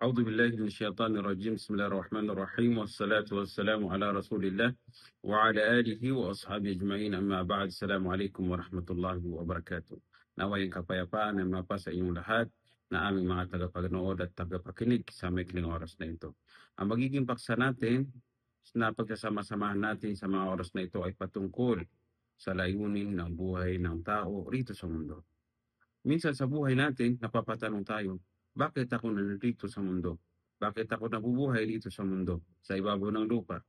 أعوذ بالله من الشيطان الرجيم بسم الله الرحمن الرحيم والصلاة والسلام على رسول الله وعلى آله وأصحابه أجمعين أما بعد السلام عليكم ورحمة الله وبركاته. Naway ang kapayapaan ay mapa sa inyong lahat na aming mga tagapagnood at tagapakinig sa maikling oras na ito. Ang magiging paksa natin na pagsasama-samahan natin sa mga oras na ito ay patungkol sa layunin ng buhay ng tao rito sa mundo. Minsan sa buhay natin, napapatanong tayo, bakit ako nandito sa mundo? Bakit ako nabubuhay dito sa mundo, sa ibabaw ng lupa?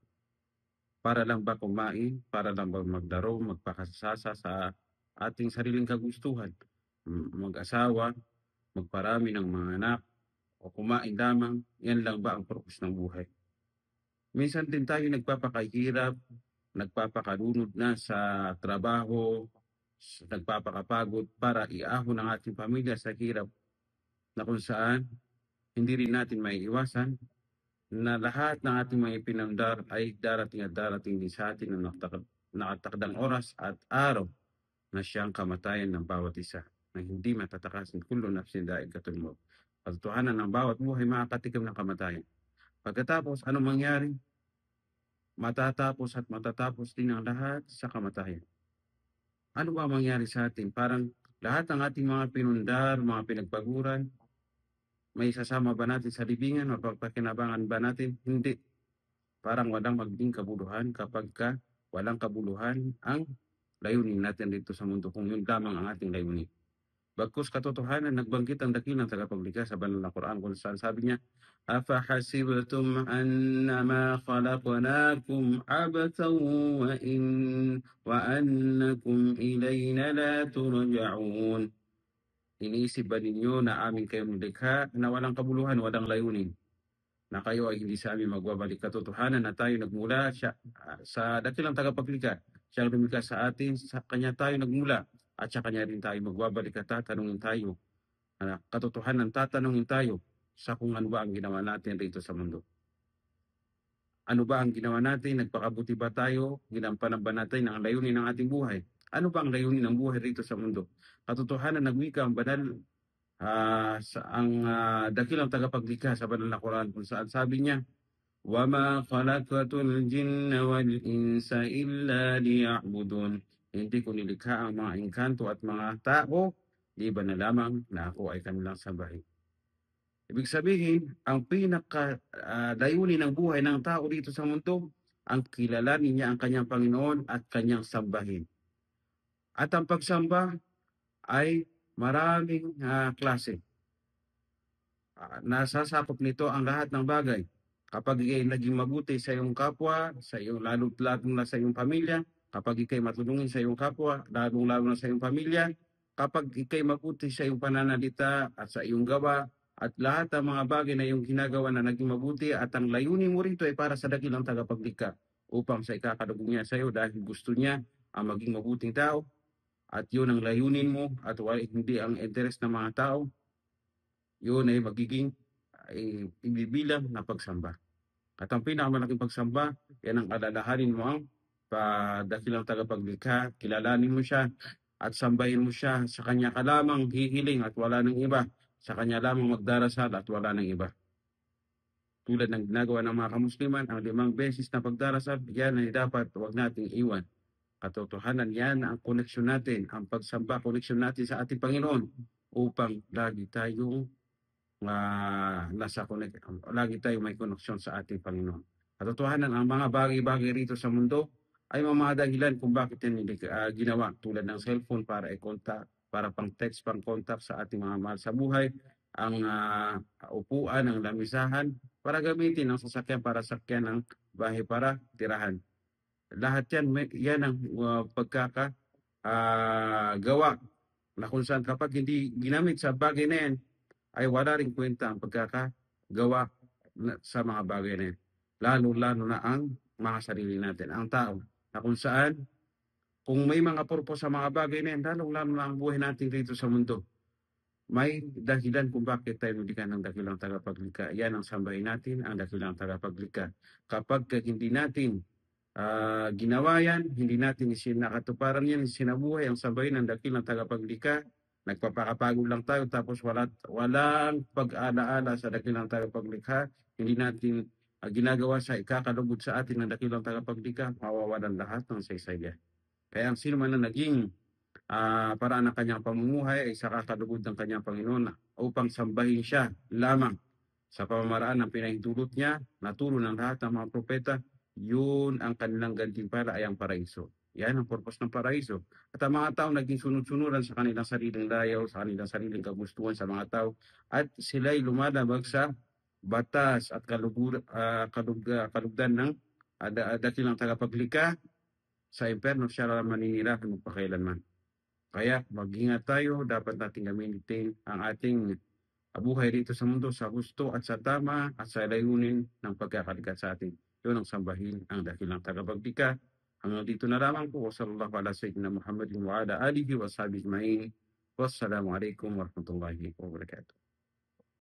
Para lang ba kumain? Para lang ba magdaro, magpakasasa sa ating sariling kagustuhan? Mag-asawa, magparami ng mga anak, o kumain lamang? Yan lang ba ang purpose ng buhay? Minsan din tayo nagpapakahirap, nagpapakalunod na sa trabaho, nagpapakapagod para iahon ang ating pamilya sa hirap na kung saan hindi rin natin maiiwasan na lahat ng ating mga ipinandar ay darating at darating din sa atin na nakatakdang oras at araw na siyang kamatayan ng bawat isa na hindi matatakasin kullu nafsin dha'iqatul maut. Katotohanan ng bawat buhay makakatikim ng kamatayan. Pagkatapos, anong mangyari? Matatapos at matatapos din ang lahat sa kamatayan. Ano ba mangyari sa atin? Parang lahat ng ating mga pinundar, mga pinagpaguran, may sasama ba natin sa libingan? Mapagpakinabangan ba natin? Hindi. Parang walang maging kabuluhan kapag walang kabuluhan ang layunin natin dito sa mundo kung yun lamang ang ating layunin. Bagkus katotohanan, nagbanggit ang dakilang tagapaglikha sa banal na Quran kung saan sabi niya, أَفَحَسِبْتُمْ أَنَّمَا خَلَقْنَاكُمْ عَبَثًا وَأَنَّكُمْ إِلَيْنَا لَا تُرْجَعُونَ. Iniisip ba ninyo na amin kayong nilikha na walang kabuluhan, walang layunin? Na kayo ay hindi sa amin magbabalik? Katotohanan na tayo nagmula sa dakilang tagapaglikha. Siya ang lumikha sa atin, sa kanya tayo nagmula. At sa kanya rin tayo magbabalik at tatanungin tayo. Katotohanan, tatanungin tayo sa kung ano ba ang ginawa natin rito sa mundo. Ano ba ang ginawa natin? Nagpakabuti ba tayo? Ginampanan ba natin ang layunin ng ating buhay? Ano ba ang layunin ng buhay rito sa mundo? Katotohanan, nagwika ang banal dakilang tagapaglikha sa banal na Quran kung saan sabi niya, وَمَا خَلَقْتُ الْجِنَّ وَالْإِنسَ إِلَّا لِيَعْبُدُونَ. Hindi ko nilikha ang mga engkanto at mga tao, di ba na lamang na ako ay kanilang sambahin. Ibig sabihin, ang layunin ng buhay ng tao dito sa mundo, ang kilalanin niya ang kanyang Panginoon at kanyang sambahin. At ang pagsamba ay maraming klase. Nasasakop nito ang lahat ng bagay. Kapag ikay naging mabuti sa iyong kapwa, sa iyong lalo-lalo na sa iyong pamilya, kapag ikay matulungin sa iyong kapwa, lalong-lalo na sa iyong pamilya, kapag ikay mabuti sa iyong pananalita at sa iyong gawa, at lahat ng mga bagay na iyong ginagawa na naging mabuti at ang layunin mo rito ay para sa dakilang tagapaglikha upang sa ikakalugong niya sa iyo dahil gusto niya ang maging mabuting tao at yun ang layunin mo at hindi ang interes ng mga tao, yun ay magiging ibibilang na pagsamba. At ang pinakamalaking pagsamba, yan ang alalahanin mo ang dakilang tagapaglikha, kilalanin mo siya at sambahin mo siya, sa kanya ka lamang hihiling at wala ng iba, sa kanya lamang magdarasal at wala ng iba. Tulad ng ginagawa ng mga kamusliman, ang 5 beses na pagdarasal, yan ay dapat huwag nating iwan. Katotohanan, yan ang koneksyon natin, ang pagsamba, koneksyon natin sa ating Panginoon upang lagi tayong lagi tayong may koneksyon sa ating Panginoon. Katotohanan, ang mga bagay-bagay rito sa mundo ay mga dahilan kung bakit yan ginawa, tulad ng cellphone para i-contact, para pang text, pang contact sa ating mga mahal sa buhay, ang upuan, ang lamisahan, para gamitin ang sasakyan para sakyan ng bahay para tirahan. Lahat yan ang pagkakagawa na kung saan kapag hindi ginamit sa bagay na yan, ay wala rin kwenta ang pagkakagawa sa mga bagay na yan. Lalo-lalo na ang mga sarili natin, ang tao, na kung saan, kung may mga purpose sa mga bagay na yan, lalo-lalo na ang buhay natin dito sa mundo, may dahilan kung bakit tayo nilikha ng dakilang tagapaglikha. Yan ang sambahin natin, ang dakilang tagapaglikha. Kapag hindi natin ginawa yan, hindi natin nakatuparan yan, sinabuhay ang sambahin ng dakilang tagapaglikha, Nagpapakapagod lang tayo tapos walang pag-alaala sa dakilang tagapaglikha. Hindi natin ginagawa sa ikakalugod sa atin ng dakilang tagapaglikha, mawawalan lahat ng saysaya. Kaya ang sino man na naging paraan ng kanyang pamumuhay ay sa kakalugod ng kanyang Panginoon upang sambahin siya lamang sa pamamaraan ng pinahintulot niya, naturo ng lahat ng mga propeta, yun ang kanilang gantimpala ay ang paraiso. Yan ang purpose ng paraiso. At ang mga tao naging sunod-sunuran sa kanilang sariling layaw, sa kanilang sariling kagustuhan sa mga tao, at sila'y lumalabag sa batas at kalugdan ng dakilang tagapaglikha sa imperno siya lang maninira kung magpakailanman. Kaya mag-ingat tayo, dapat natin gamitin ang ating buhay dito sa mundo sa gusto at sa tama at sa layunin ng pagkakalikha sa atin. Yun ang sambahin ang dakilang tagapaglikha. Hanggang dito na lamang po. Sallallahu ala sayyidina Muhammadin wa ala alihi wa sahbihi ajma'in. Wassalamu alaikum warahmatullahi wabarakatuh.